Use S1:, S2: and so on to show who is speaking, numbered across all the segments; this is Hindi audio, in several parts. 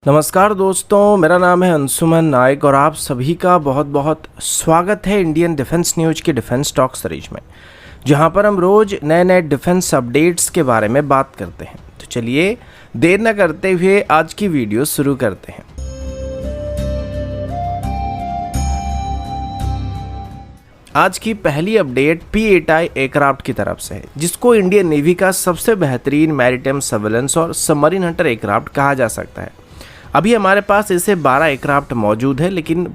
S1: नमस्कार दोस्तों, मेरा नाम है अंशुमन नायक और आप सभी का बहुत बहुत स्वागत है इंडियन डिफेंस न्यूज की डिफेंस टॉक सीरीज में, जहां पर हम रोज नए नए डिफेंस अपडेट्स के बारे में बात करते हैं। तो चलिए देर न करते हुए आज की वीडियो शुरू करते हैं। आज की पहली अपडेट P8I एयरक्राफ्ट की तरफ से है, जिसको इंडियन नेवी का सबसे बेहतरीन मैरीटाइम सर्वेलेंस और सबमरीन हंटर एयरक्राफ्ट कहा जा सकता है। अभी हमारे पास ऐसे 12 एयरक्राफ्ट मौजूद है, लेकिन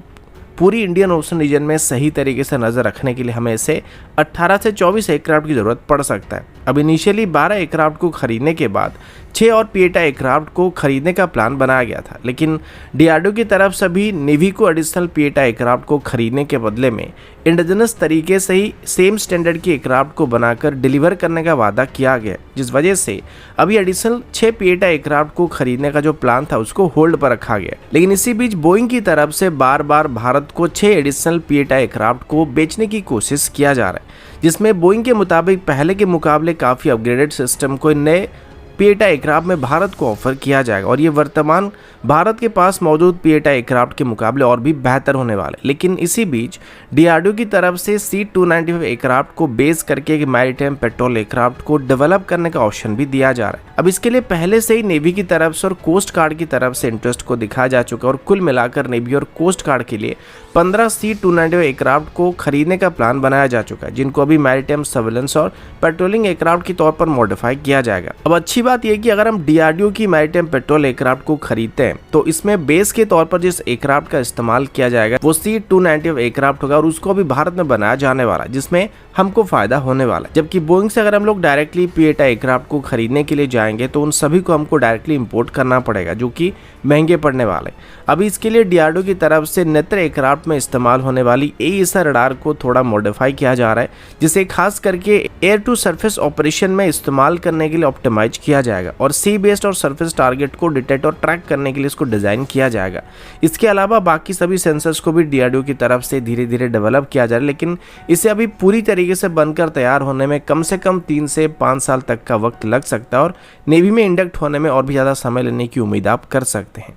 S1: पूरी इंडियन ओशन रीजन में सही तरीके से नज़र रखने के लिए हमें इसे 18 से 24 एयरक्राफ्ट की ज़रूरत पड़ सकता है। अब इनिशियली 12 एयरक्राफ्ट को खरीदने के बाद 6 और P8I एयरक्राफ्ट को खरीदने का प्लान बनाया गया था, लेकिन DRDO की तरफ से भी नेवी को एडिशनल P8I एयरक्राफ्ट को खरीदने के बदले में इंडिजिनस तरीके से ही सेम स्टैंडर्ड की एयरक्राफ्ट को बनाकर डिलीवर करने का वादा किया गया, जिस वजह से अभी एडिशनल 6 P8I एयरक्राफ्ट को खरीदने का जो प्लान था उसको होल्ड पर रखा गया। लेकिन इसी बीच बोइंग की तरफ से बार बार भारत को 6 एडिशनल P8I एयरक्राफ्ट को बेचने की कोशिश किया जा रहा है, जिसमें बोइंग के मुताबिक पहले के मुकाबले काफ़ी अपग्रेडेड सिस्टम को नए P8I एयरक्राफ्ट में भारत को ऑफर किया जाएगा और ये वर्तमान भारत के पास मौजूद P8I एयरक्राफ्ट के मुकाबले और भी बेहतर होने वाले। लेकिन इसी बीच DRDO की तरफ से C295 एयरक्राफ्ट को बेस करके एक मैरीटाइम पेट्रोल एयरक्राफ्ट को डेवलप करने का ऑप्शन भी दिया जा रहा है। अब इसके लिए पहले से ही नेवी की तरफ से और कोस्ट गार्ड की तरफ से इंटरेस्ट को दिखाया जा चुका है और कुल मिलाकर नेवी और कोस्ट गार्ड के लिए 15 C295 एयरक्राफ्ट को खरीदने का प्लान बनाया जा चुका है, जिनको अभी मैरीटाइम सर्वेलेंस और पेट्रोलिंग एयरक्राफ्ट के तौर पर मॉडिफाई किया जाएगा। अब अच्छी बात यह कि अगर हम DRDO की मैरीटाइम पेट्रोल एयरक्राफ्ट को खरीदते हैं तो इसमें बेस के तौर पर जिस एयरक्राफ्ट का इस्तेमाल किया जाएगा वो C295 एयरक्राफ्ट होगा और उसको अभी भारत में बनाया जाने वाला है, जिसमें हमको फायदा होने वाला है। जबकि बोइंग से अगर हम लोग डायरेक्टली P8I एयरक्राफ्ट को खरीदने के लिए जाएंगे तो उन सभी को हमको डायरेक्टली इंपोर्ट करना पड़ेगा, जो कि महंगे पड़ने वाले। अभी इसके लिए DRDO की तरफ से नेत्र एयरक्राफ्ट में इस्तेमाल होने वाली AESA रडार को थोड़ा मॉडिफाई किया जा रहा है, जिसे खास करके एयर टू सरफेस ऑपरेशन में इस्तेमाल करने के लिए ऑप्टिमाइज किया जाएगा और सी बेस्ड और सरफेस टारगेट को डिटेक्ट और ट्रैक करने के लिए इसको डिजाइन किया जाएगा। इसके अलावा बाकी सभी सेंसर्स को भी DRDO की तरफ से धीरे धीरे डेवलप किया जा रहा है, लेकिन इसे अभी पूरी तरीके से बनकर तैयार होने में कम से कम 3 से 5 साल तक का वक्त लग सकता है और नेवी में इंडक्ट होने में और भी ज़्यादा समय लेने की उम्मीद आप कर सकते हैं।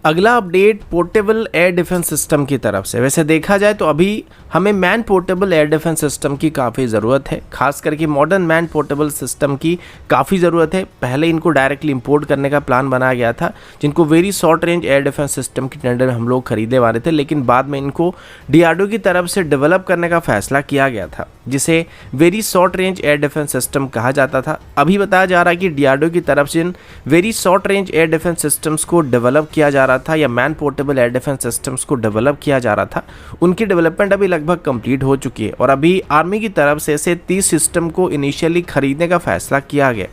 S1: अगला update portable air defence system की तरफ से। वैसे देखा जाए तो अभी हमें man portable air defence system की काफ़ी ज़रूरत है, खास करके मॉडर्न मैन पोर्टेबल सिस्टम की काफ़ी ज़रूरत है। पहले इनको डायरेक्टली इंपोर्ट करने का प्लान बनाया गया था, जिनको very short range air defence system की टेंडर हम लोग खरीदने वाले थे, लेकिन बाद में इनको DRDO की तरफ से डेवलप करने का फैसला किया गया था, जिसे very short range air defence system कहा जाता था। अभी बताया जा रहा है कि DRDO की तरफ से in very short range air defence systems को डेवलप किया जा रहा था या man portable air defence systems को डेवलप किया जा रहा था, उनकी डेवलपमेंट अभी लगभग कंप्लीट हो चुकी है और अभी आर्मी की तरफ से ऐसे 30 सिस्टम को इनिशियली खरीदने का फैसला किया गया,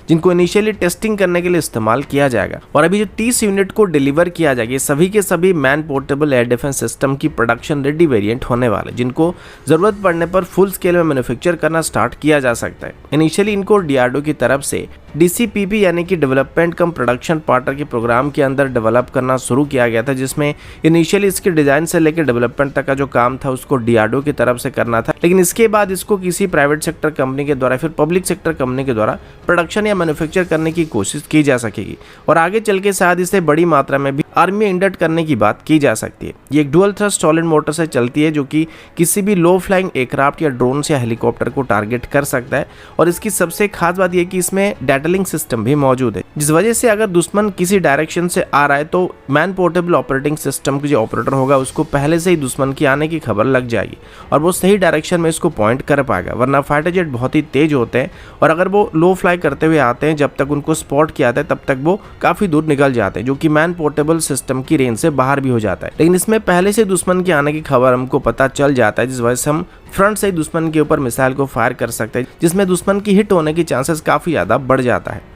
S1: जिनको इनिशियली टेस्टिंग करने के लिए इस्तेमाल किया जाएगा। और अभी जो 30 यूनिट को डिलीवर किया जाएगा, सभी के सभी man portable air defence system की प्रोडक्शन रेडी वेरिएंट होने वाले, जिनको ज़रूरत पड़ने पर फुल स्केल में मैन्युफैक्चर करना स्टार्ट किया जा सकता है। इनिशियली इनको DRDO की तरफ से DCPP यानी कि डेवलपमेंट कम प्रोडक्शन पार्टनर के प्रोग्राम के अंदर डेवलप करना शुरू किया गया था, जिसमें इनिशियली इसके डिज़ाइन से लेकर डेवलपमेंट तक का जो काम था उसको DRDO की तरफ से करना था, लेकिन इसके बाद इसको किसी प्राइवेट सेक्टर कंपनी के द्वारा फिर पब्लिक सेक्टर कंपनी के द्वारा प्रोडक्शन या मैन्युफैक्चर करने की कोशिश की जा सकेगी और आगे चल के शायद इसे बड़ी मात्रा में भी आर्मी में इंडक्ट करने की बात की जा सकती है। ये एक डुअल थ्रस्ट सॉलिड मोटर से चलती है, जो कि किसी भी लो फ्लाइंग एयरक्राफ्ट या ड्रोन या हेलीकॉप्टर को टारगेट कर सकता है और इसकी सबसे खास बात यह कि इसमें डाटा लिंक सिस्टम भी मौजूद है, जिस वजह से अगर दुश्मन किसी डायरेक्शन से आ रहा है तो मैन पोर्टेबल ऑपरेटिंग सिस्टम की जो ऑपरेटर होगा उसको पहले से ही दुश्मन की आने की खबर लग जाएगी और वो सही डायरेक्शन में इसको पॉइंट कर पाएगा। वरना फाइटर जेट बहुत ही तेज होते हैं और अगर वो लो फ्लाई करते हुए आते हैं, जब तक उनको स्पॉट किया जाता है तब तक वो काफ़ी दूर निकल जाते हैं, जो कि मैन पोर्टेबल सिस्टम की रेंज से बाहर भी हो जाता है। लेकिन इसमें पहले से दुश्मन के आने की खबर हमको पता चल जाता है, जिस वजह से हम फ्रंट से ही दुश्मन के ऊपर मिसाइल को फायर कर सकते हैं, जिसमें दुश्मन की हिट होने की चांसेस काफ़ी ज़्यादा बढ़ जाता है।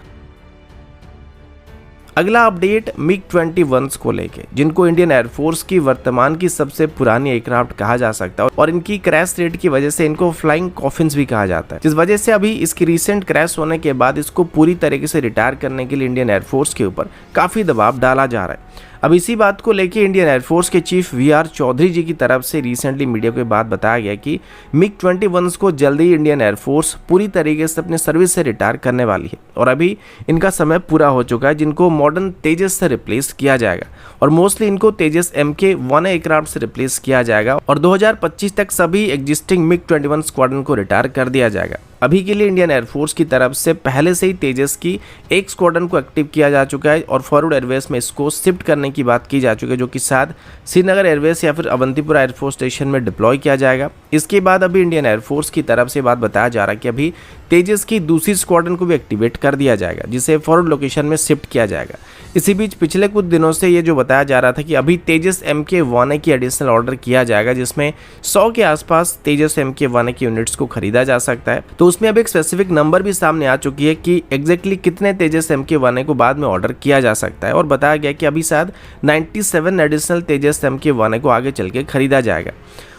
S1: अगला अपडेट MiG-21 को लेके, जिनको इंडियन एयरफोर्स की वर्तमान की सबसे पुरानी एयरक्राफ्ट कहा जा सकता है और इनकी क्रैश रेट की वजह से इनको फ्लाइंग कॉफिन्स भी कहा जाता है, जिस वजह से अभी इसकी रिसेंट क्रैश होने के बाद इसको पूरी तरीके से रिटायर करने के लिए इंडियन एयरफोर्स के ऊपर काफ़ी दबाव डाला जा रहा है। अब इसी बात को लेकर इंडियन एयरफोर्स के चीफ वीआर चौधरी जी की तरफ से रिसेंटली मीडिया को बात बताया गया कि MiG-21 को जल्दी ही इंडियन एयरफोर्स पूरी तरीके से अपने सर्विस से रिटायर करने वाली है और अभी इनका समय पूरा हो चुका है, जिनको मॉडर्न तेजस से रिप्लेस किया जाएगा और मोस्टली इनको तेजस MK-1A एयरक्राफ्ट से रिप्लेस किया जाएगा और 2025 तक सभी एग्जिस्टिंग MiG-21 स्क्वाड्रन को रिटायर कर दिया जाएगा। अभी के लिए इंडियन एयरफोर्स की तरफ से पहले से ही तेजस की एक स्क्वाड्रन को एक्टिव किया जा चुका है और फॉरवर्ड एयरवेज में इसको शिफ्ट करने की बात की जा चुकी है, जो कि शायद श्रीनगर एयरवेज या फिर अवंतीपुरा एयरफोर्स स्टेशन में डिप्लॉय किया जाएगा। इसके बाद अभी इंडियन एयरफोर्स की तरफ से बात बताया जा रहा है कि अभी तेजस की दूसरी स्क्वाड्रन को भी एक्टिवेट कर दिया जाएगा, जिसे फॉरवर्ड लोकेशन में शिफ्ट किया जाएगा। इसी बीच पिछले कुछ दिनों से ये जो बताया जा रहा था कि अभी तेजस MK-1A की एडिशनल ऑर्डर किया जाएगा, जिसमें 100 के आसपास तेजस MK-1A की यूनिट्स को खरीदा जा सकता है। तो उसमें अब एक स्पेसिफिक नंबर भी सामने आ चुकी है कि एग्जैक्टली कितने तेजस MK-1A को बाद में ऑर्डर किया जा सकता है और बताया गया कि अभी शायद 97 एडिशनल तेजस MK-1A को आगे चल के खरीदा जाएगा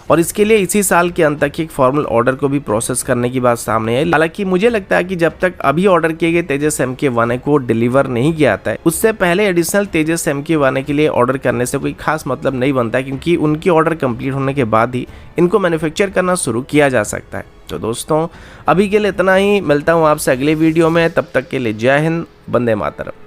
S1: और इसके लिए इसी साल के अंत तक एक फॉर्मल ऑर्डर को भी प्रोसेस करने की बात सामने है। हालांकि मुझे लगता है कि जब तक अभी ऑर्डर किए गए तेजस MK-1A को डिलीवर नहीं किया जाता है, उससे पहले एडिशनल तेजस MK-1A के लिए ऑर्डर करने से कोई खास मतलब नहीं बनता है, क्योंकि उनकी ऑर्डर कंप्लीट होने के बाद ही इनको मैन्युफैक्चर करना शुरू किया जा सकता है। तो दोस्तों अभी के लिए इतना ही, मिलता हूँ आपसे अगले वीडियो में, तब तक के लिए जय हिंद, वंदे मातरम।